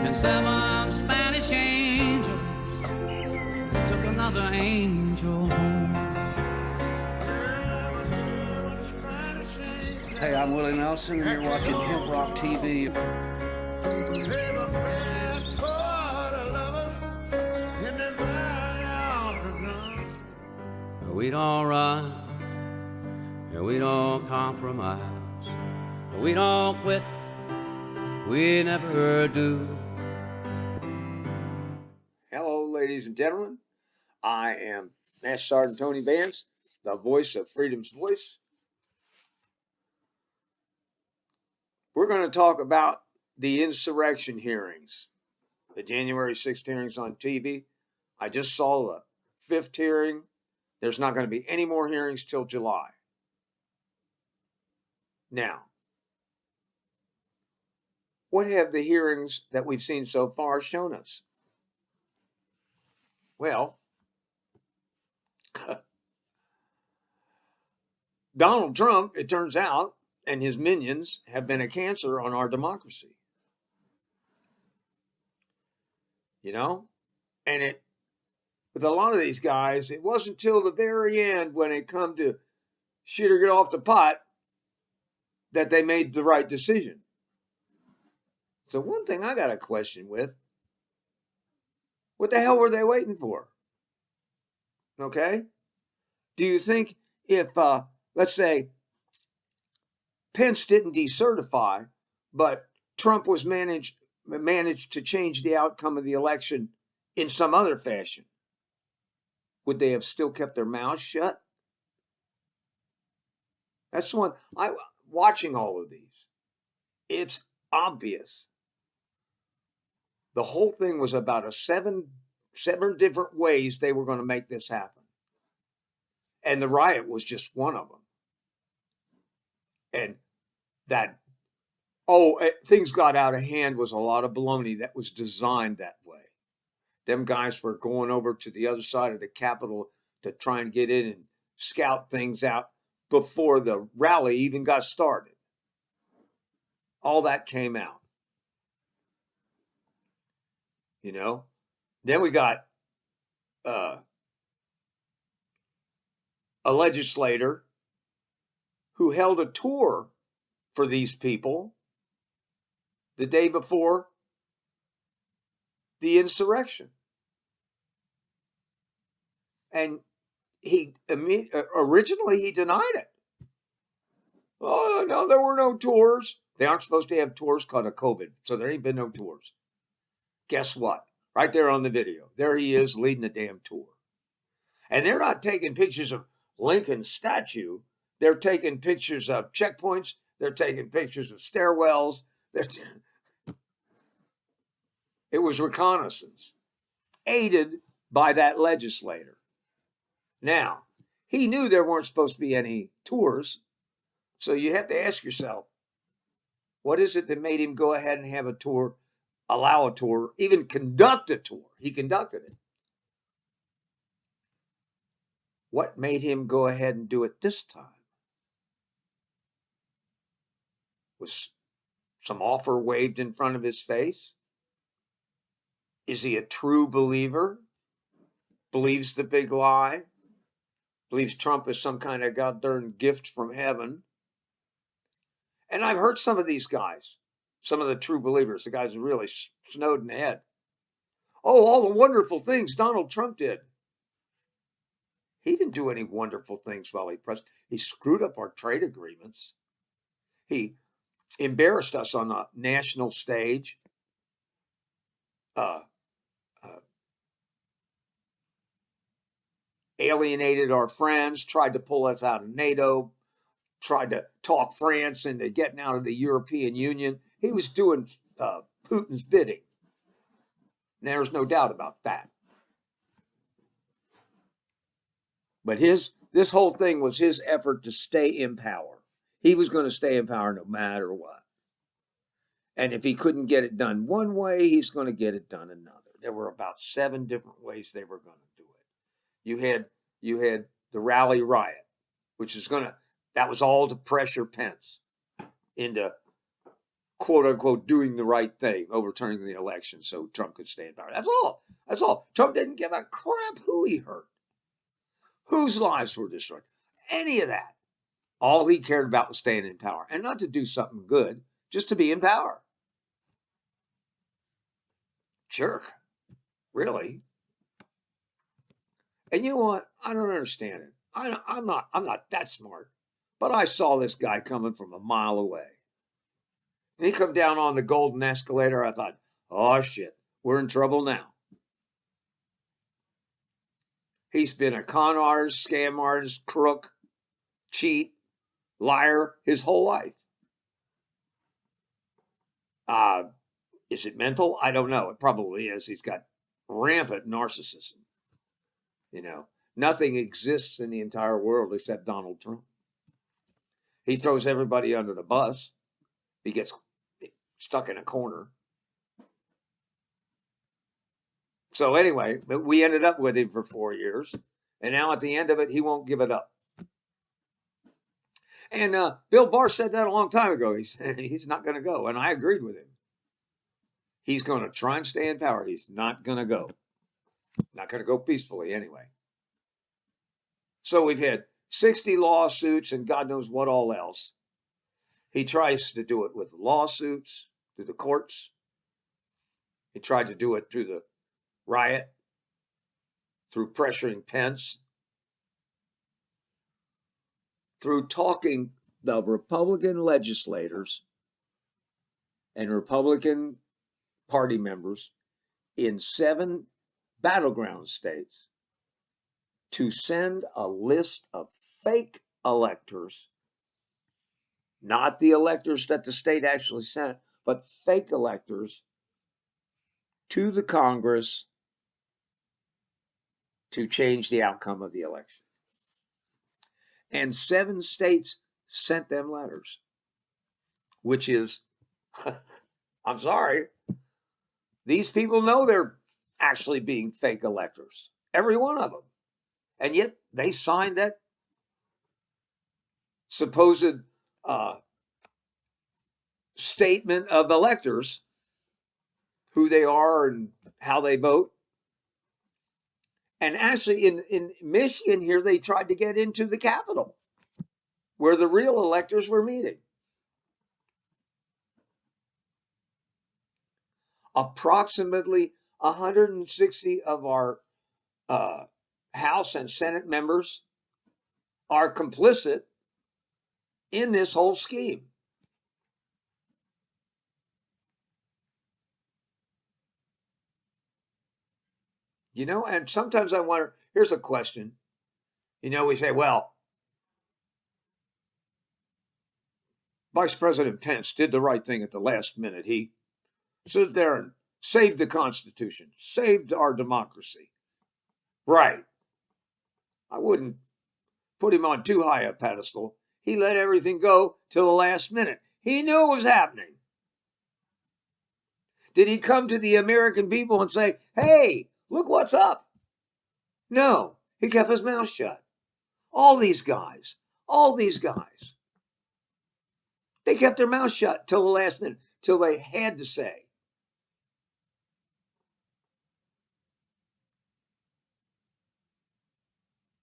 and 7 Spanish angels took another angel home. Hey, I'm Willie Nelson, and you're watching HempRock TV. We don't run, and we don't compromise, we don't quit, we never do. Hello, ladies and gentlemen. I am Master Sergeant Tony Vance, the voice of Freedom's Voice. We're going to talk about the insurrection hearings, the January 6th hearings on TV. I just saw the 5th hearing. There's not going to be any more hearings till July. Now, what have the hearings that we've seen so far shown us? Well, Donald Trump, it turns out, and his minions have been a cancer on our democracy. You know? And with a lot of these guys, it wasn't till the very end when it come to shit or get off the pot that they made the right decision. So one thing I got a question with, what the hell were they waiting for? Okay? Do you think if, let's say, Pence didn't decertify, but Trump was managed to change the outcome of the election in some other fashion, would they have still kept their mouths shut? That's the one. Watching all of these, it's obvious. The whole thing was about seven different ways they were going to make this happen. And the riot was just one of them. And things got out of hand was a lot of baloney that was designed that way. Them guys were going over to the other side of the Capitol to try and get in and scout things out before the rally even got started. All that came out. You know? Then we got a legislator who held a tour for these people the day before the insurrection. And originally he denied it. Oh, no, there were no tours. They aren't supposed to have tours because of COVID, so there ain't been no tours. Guess what? Right there on the video. There he is leading the damn tour. And they're not taking pictures of Lincoln's statue. They're taking pictures of checkpoints. They're taking pictures of stairwells. It was reconnaissance, aided by that legislator. Now, he knew there weren't supposed to be any tours, so you have to ask yourself, what is it that made him go ahead and have a tour, allow a tour, even conduct a tour? He conducted it. What made him go ahead and do it this time? Was some offer waved in front of his face? Is he a true believer? Believes the big lie? Believes Trump is some kind of goddamn gift from heaven? And I've heard some of these guys, some of the true believers, the guys who really snowed in the head. Oh, all the wonderful things Donald Trump did. He didn't do any wonderful things while he president. He screwed up our trade agreements. He embarrassed us on a national stage. Alienated our friends, tried to pull us out of NATO, tried to talk France into getting out of the European Union. He was doing Putin's bidding. There's no doubt about that. But this whole thing was his effort to stay in power. He was going to stay in power no matter what. And if he couldn't get it done one way, he's going to get it done another. There were about 7 different ways they were going to do it. You had the rally riot, which is that was all to pressure Pence into quote unquote, doing the right thing, overturning the election so Trump could stay in power. That's all. That's all. Trump didn't give a crap who he hurt, whose lives were destroyed, any of that. All he cared about was staying in power, and not to do something good, just to be in power. Jerk. Really. And you know what? I don't understand it. I'm not that smart. But I saw this guy coming from a mile away. And he come down on the golden escalator. I thought, oh shit, we're in trouble now. He's been a con artist, scam artist, crook, cheat, liar his whole life. Is it mental? I don't know. It probably is. He's got rampant narcissism. You know, nothing exists in the entire world except Donald Trump. He throws everybody under the bus. He gets stuck in a corner. So anyway, we ended up with him for 4 years. And now at the end of it, he won't give it up. And Bill Barr said that a long time ago. He said he's not going to go. And I agreed with him. He's going to try and stay in power. He's not going to go. Not going to go peacefully anyway. So we've had 60 lawsuits and God knows what all else. He tries to do it with lawsuits through the courts. He tried to do it through the riot, through pressuring Pence, through talking the Republican legislators and Republican Party members in 7 battleground states to send a list of fake electors, not the electors that the state actually sent, but fake electors to the Congress to change the outcome of the election. And 7 states sent them letters, which is, I'm sorry, these people know they're actually being fake electors, every one of them. And yet they signed that supposed statement of electors, who they are and how they vote. And actually in Michigan here, they tried to get into the Capitol where the real electors were meeting. Approximately 160 of our House and Senate members are complicit in this whole scheme. You know, and sometimes I wonder, here's a question. You know, we say, well, Vice President Pence did the right thing at the last minute. He stood there and saved the Constitution, saved our democracy. Right. I wouldn't put him on too high a pedestal. He let everything go till the last minute. He knew it was happening. Did he come to the American people and say, hey, look what's up? No, he kept his mouth shut. All these guys, they kept their mouth shut till the last minute, till they had to say.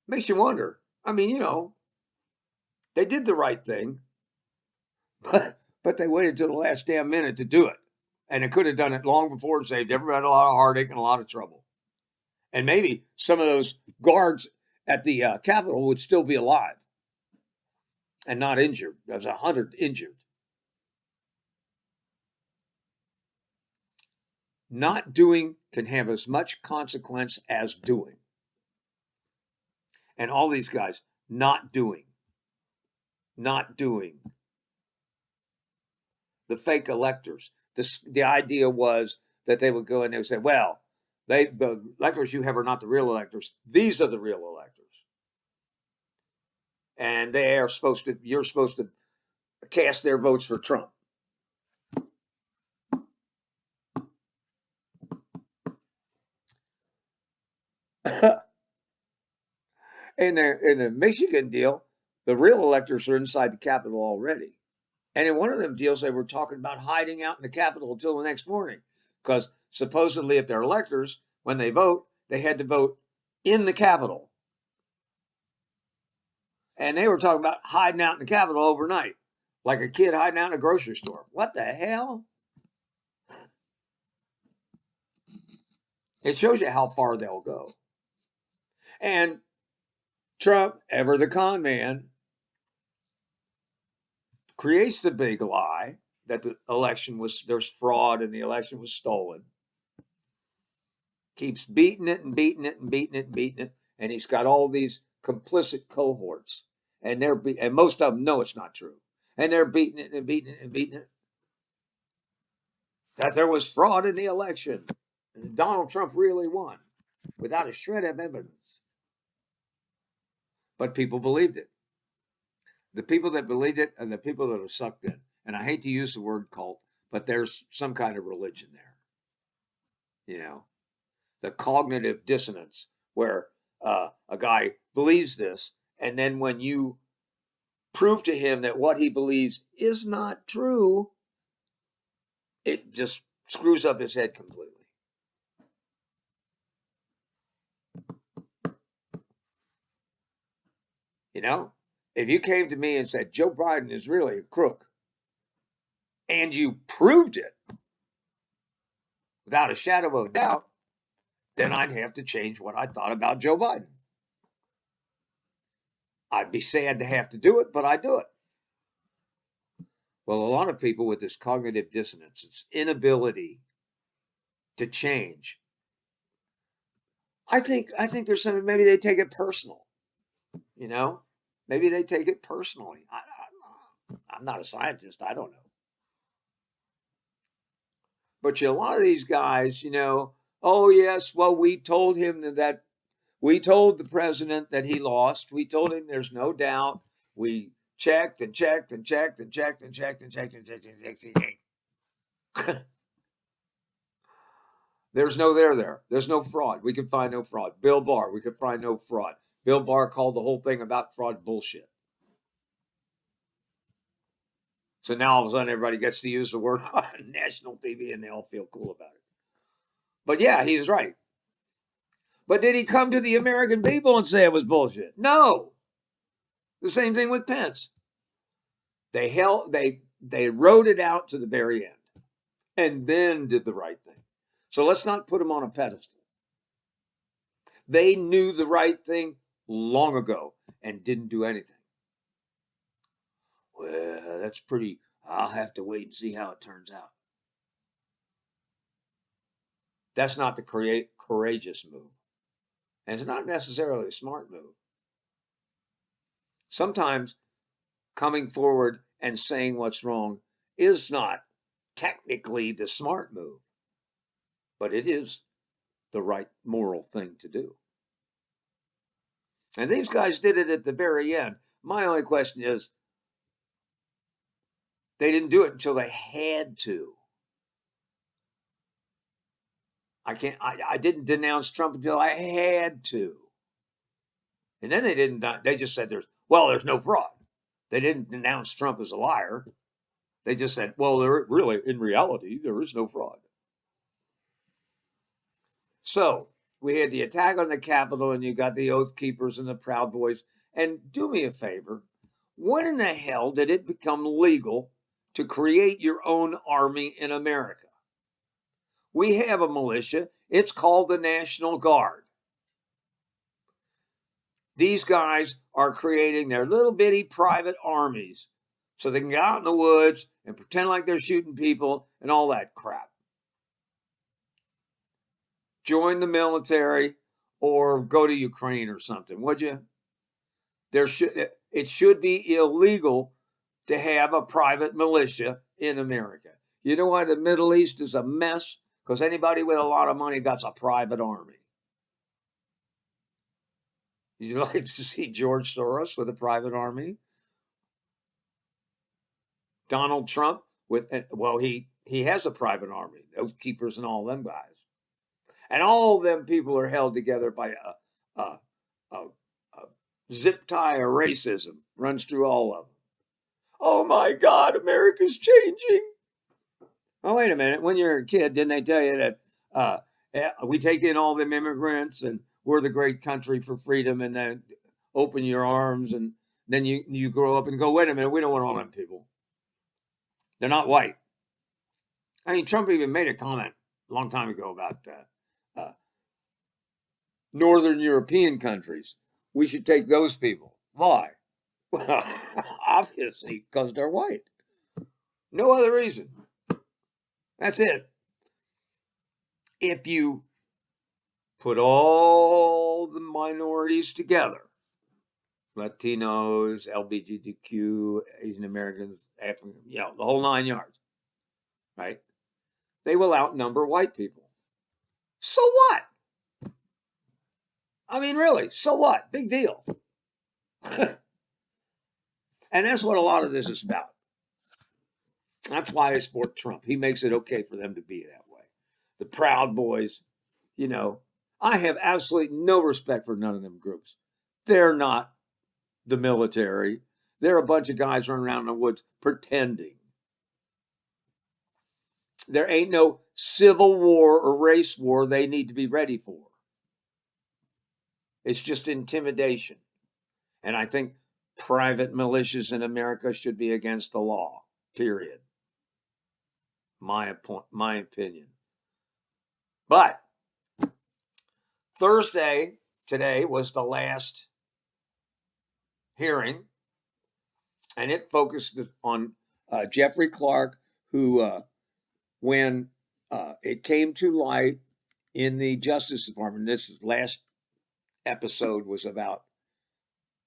Makes you wonder. I mean, you know, they did the right thing, but they waited till the last damn minute to do it. And it could have done it long before and saved everybody a lot of heartache and a lot of trouble. And maybe some of those guards at the Capitol would still be alive and not injured. There's 100 injured. Not doing can have as much consequence as doing. And all these guys not doing. The fake electors. The idea was that they would go and they would say, well, the electors you have are not the real electors. These are the real electors. And you're supposed to cast their votes for Trump. In the Michigan deal, the real electors are inside the Capitol already. And in one of them deals, they were talking about hiding out in the Capitol until the next morning, because supposedly if they're electors, when they vote, they had to vote in the Capitol. And they were talking about hiding out in the Capitol overnight, like a kid hiding out in a grocery store. What the hell? It shows you how far they'll go. And Trump, ever the con man, creates the big lie that the election was, there's fraud and the election was stolen. Keeps beating it and beating it and beating it and beating it. And he's got all these complicit cohorts. And and most of them know it's not true. And they're beating it and beating it and beating it. That there was fraud in the election. And Donald Trump really won without a shred of evidence. But people believed it. The people that believed it and the people that are sucked in. And I hate to use the word cult, but there's some kind of religion there. You know, the cognitive dissonance where a guy believes this, and then when you prove to him that what he believes is not true, it just screws up his head completely. You know, if you came to me and said Joe Biden is really a crook, and you proved it without a shadow of a doubt, then I'd have to change what I thought about Joe Biden. I'd be sad to have to do it, but I do it. Well, a lot of people with this cognitive dissonance, this inability to change, I think there's something, maybe they take it personal, you know? Maybe they take it personally. I'm not a scientist. I don't know. But a lot of these guys, you know, oh, yes, well, we told him that we told the president that he lost. We told him there's no doubt. We checked and checked and checked and checked and checked and checked and checked and checked and checked. There's no there. There's no fraud. We could find no fraud. Bill Barr, we could find no fraud. Bill Barr called the whole thing about fraud bullshit. So now all of a sudden everybody gets to use the word on national TV and they all feel cool about it. But yeah, he's right. But did he come to the American people and say it was bullshit? No. The same thing with Pence. They wrote it out to the very end and then did the right thing. So let's not put them on a pedestal. They knew the right thing long ago and didn't do anything. Well, that's pretty, I'll have to wait and see how it turns out. That's not the courageous move. And it's not necessarily a smart move. Sometimes coming forward and saying what's wrong is not technically the smart move, but it is the right moral thing to do. And these guys did it at the very end. My only question is, they didn't do it until they had to. I didn't denounce Trump until I had to. And then they just said there's no fraud. They didn't denounce Trump as a liar. They just said, well, in reality, there is no fraud. So we had the attack on the Capitol and you got the Oath Keepers and the Proud Boys. And do me a favor, when in the hell did it become legal to create your own army in America? We have a militia. It's called the National Guard. These guys are creating their little bitty private armies so they can get out in the woods and pretend like they're shooting people and all that crap. Join the military or go to Ukraine or something, would you? It should be illegal to have a private militia in America. You know why the Middle East is a mess? Because anybody with a lot of money got a private army. You'd like to see George Soros with a private army? Donald Trump he has a private army, Oath Keepers and all them guys. And all them people are held together by a zip tie of racism runs through all of them. Oh my God, America's changing. Oh, wait a minute. When you're a kid, didn't they tell you that we take in all them immigrants and we're the great country for freedom, and then open your arms, and then you grow up and go, wait a minute, we don't want all them people. They're not white. I mean, Trump even made a comment a long time ago about Northern European countries. We should take those people. Why? Well, obviously, because they're white. No other reason. That's it. If you put all the minorities together, Latinos, LGBTQ, Asian Americans, African, the whole 9 yards, right? They will outnumber white people. So what? I mean, really, so what? Big deal. And that's what a lot of this is about. That's why I support Trump. He makes it okay for them to be that way. The Proud Boys, I have absolutely no respect for none of them groups. They're not the military. They're a bunch of guys running around in the woods pretending. There ain't no civil war or race war they need to be ready for. It's just intimidation. And I think private militias in America should be against the law, period. My opinion. But Thursday, today, was the last hearing, and it focused on Jeffrey Clark, who, when it came to light in the Justice Department, this last episode was about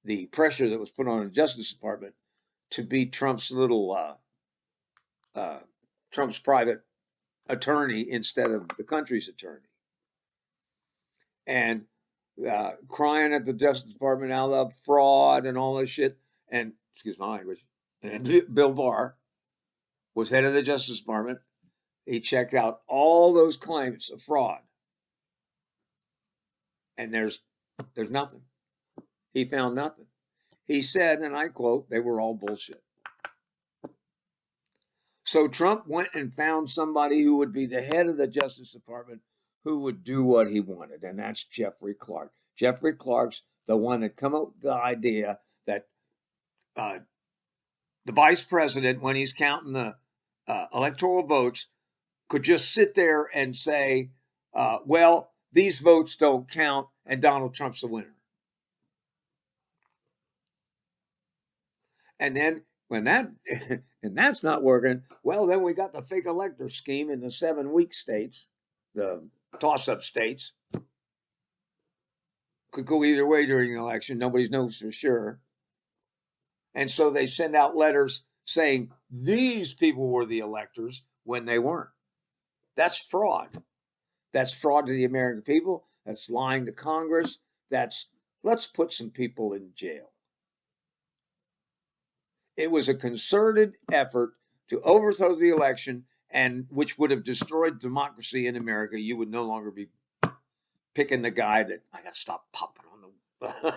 the pressure that was put on the Justice Department to be Trump's Trump's private attorney instead of the country's attorney. And crying at the Justice Department out of fraud and all this shit. And, excuse my language, and Bill Barr was head of the Justice Department. He checked out all those claims of fraud. And there's nothing. He found nothing. He said, and I quote, they were all bullshit. So Trump went and found somebody who would be the head of the Justice Department who would do what he wanted, and that's Jeffrey Clark. Jeffrey Clark's the one that come up with the idea that the vice president, when he's counting the electoral votes, could just sit there and say, well, these votes don't count, and Donald Trump's the winner. And then when that's not working, well, then we got the fake elector scheme in the 7 weak states, the toss-up states. Could go either way during the election. Nobody knows for sure. And so they send out letters saying these people were the electors when they weren't. That's fraud. That's fraud to the American people. That's lying to Congress. Let's put some people in jail. It was a concerted effort to overthrow the election, and which would have destroyed democracy in America. You would no longer be picking the guy that I got to stop popping on the.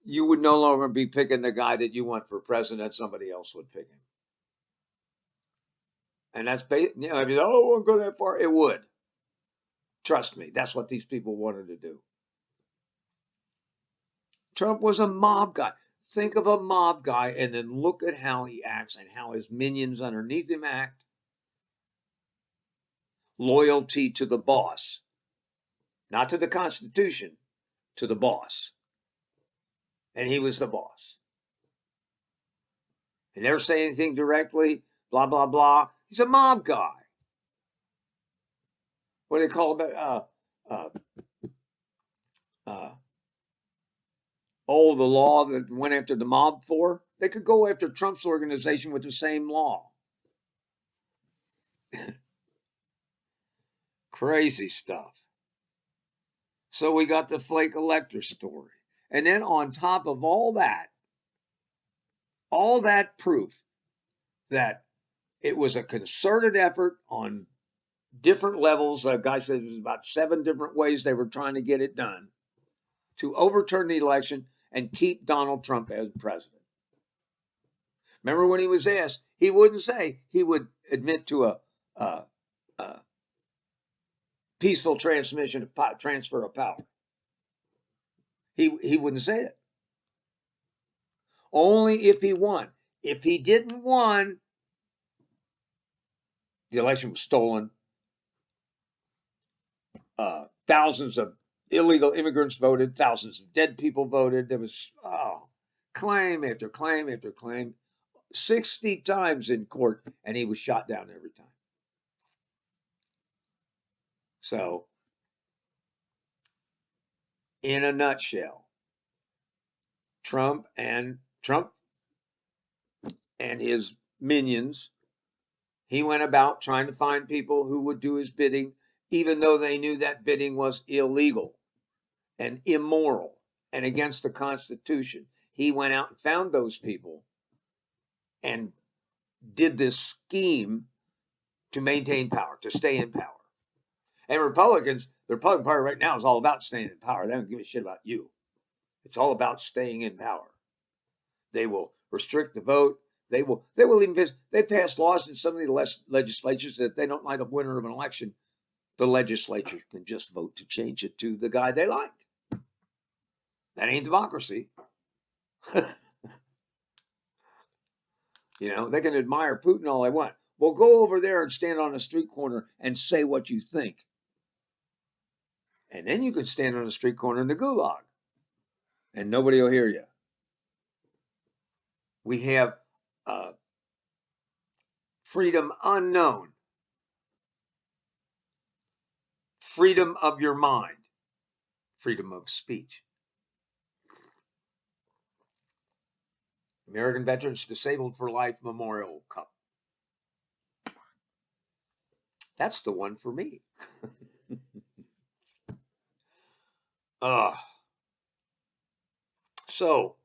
You would no longer be picking the guy that you want for president. Somebody else would pick him, and that's if you won't go that far, it would. Trust me, that's what these people wanted to do. Trump was a mob guy. Think of a mob guy and then look at how he acts and how his minions underneath him act. Loyalty to the boss. Not to the Constitution, to the boss. And he was the boss. And never say anything directly, blah, blah, blah. He's a mob guy. What do they call it? The law that went after the mob for? They could go after Trump's organization with the same law. Crazy stuff. So we got the flake elector story. And then on top of all that proof that it was a concerted effort on different levels. A guy said it was about 7 different ways they were trying to get it done to overturn the election and keep Donald Trump as president. Remember when he was asked, he wouldn't say he would admit to a peaceful transfer of power. He wouldn't say it. Only if he won. If he didn't win, the election was stolen. Thousands of illegal immigrants voted. Thousands of dead people voted. There was claim after claim after claim, 60 times in court, and he was shot down every time. So, in a nutshell, Trump and his minions, he went about trying to find people who would do his bidding, even though they knew that bidding was illegal and immoral and against the Constitution. He went out and found those people and did this scheme to maintain power, to stay in power. And Republicans, the Republican Party right now is all about staying in power. They don't give a shit about you. It's all about staying in power. They will restrict the vote. They will even they passed laws in some of the legislatures that if they don't like the winner of an election, the legislature can just vote to change it to the guy they like. That ain't democracy. They can admire Putin all they want. Well, go over there and stand on a street corner and say what you think. And then you can stand on a street corner in the gulag and nobody will hear you. We have freedom unknown. Freedom of your mind. Freedom of speech. American Veterans Disabled for Life Memorial Cup. That's the one for me. So,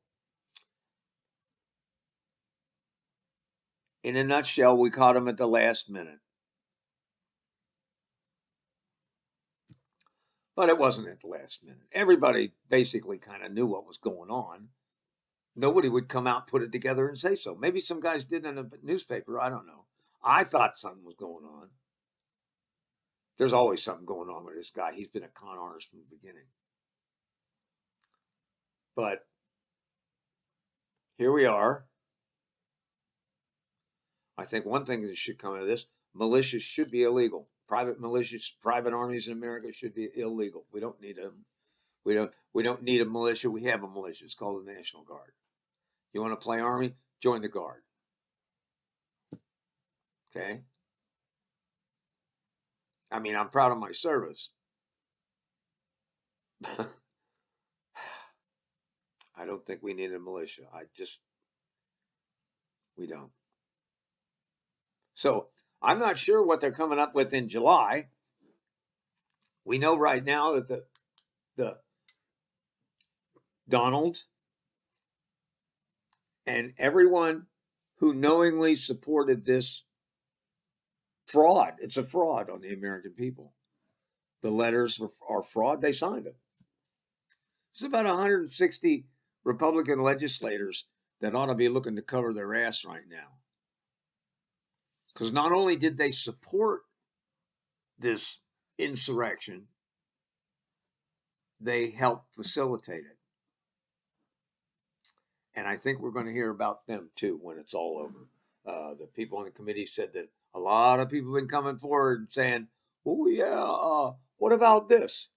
in a nutshell, we caught him at the last minute. But it wasn't at the last minute. Everybody basically kind of knew what was going on. Nobody would come out, put it together, and say so. Maybe some guys did in a newspaper. I don't know. I thought something was going on. There's always something going on with this guy. He's been a con artist from the beginning. But here we are. I think one thing that should come out of this, militias should be illegal. Private militias, private armies in America should be illegal. We don't need them. We don't need a militia. We have a militia. It's called the National Guard. You want to play Army? Join the Guard. Okay? I mean, I'm proud of my service. I don't think we need a militia. We don't. So, I'm not sure what they're coming up with in July. We know right now that the Donald and everyone who knowingly supported this fraud, it's a fraud on the American people. The letters are fraud. They signed them. There's about 160 Republican legislators that ought to be looking to cover their ass right now. Because not only did they support this insurrection, they helped facilitate it. And I think we're going to hear about them too when it's all over. The people on the committee said that a lot of people have been coming forward and saying, oh yeah, what about this?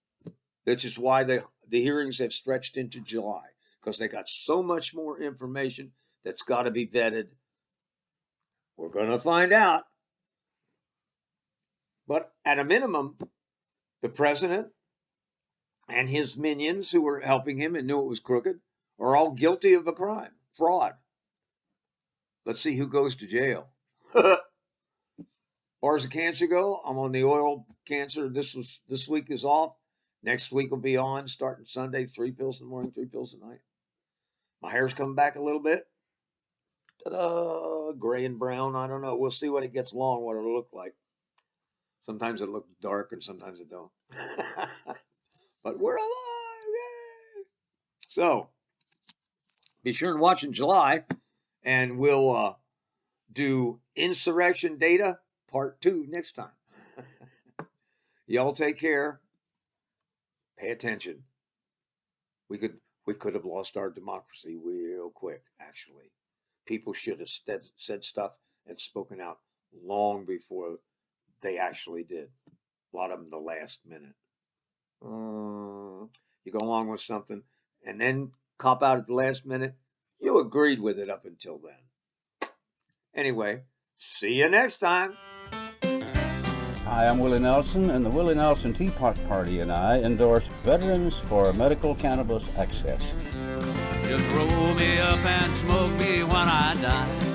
Which is why the hearings have stretched into July, because they got so much more information that's got to be vetted. We're going to find out. But at a minimum, the president and his minions who were helping him and knew it was crooked are all guilty of a crime, fraud. Let's see who goes to jail. As far as the cancer go, I'm on the oil cancer. This week is off. Next week will be on, starting Sunday, 3 pills in the morning, 3 pills at night. My hair's coming back a little bit. Ta-da! Gray and brown. I don't know. We'll see when it gets long, what it'll look like. Sometimes it looks dark and sometimes it don't. But we're alive! Yay! So, be sure and watch in July. And we'll do Insurrection Data Part 2 next time. Y'all take care. Pay attention. We could have lost our democracy real quick, actually. People should have said stuff and spoken out long before they actually did. A lot of them the last minute. You go along with something and then cop out at the last minute. You agreed with it up until then. Anyway, see you next time. Hi, I'm Willie Nelson, and the Willie Nelson Tea Party and I endorse Veterans for Medical Cannabis Access. Just roll me up and smoke me when I die.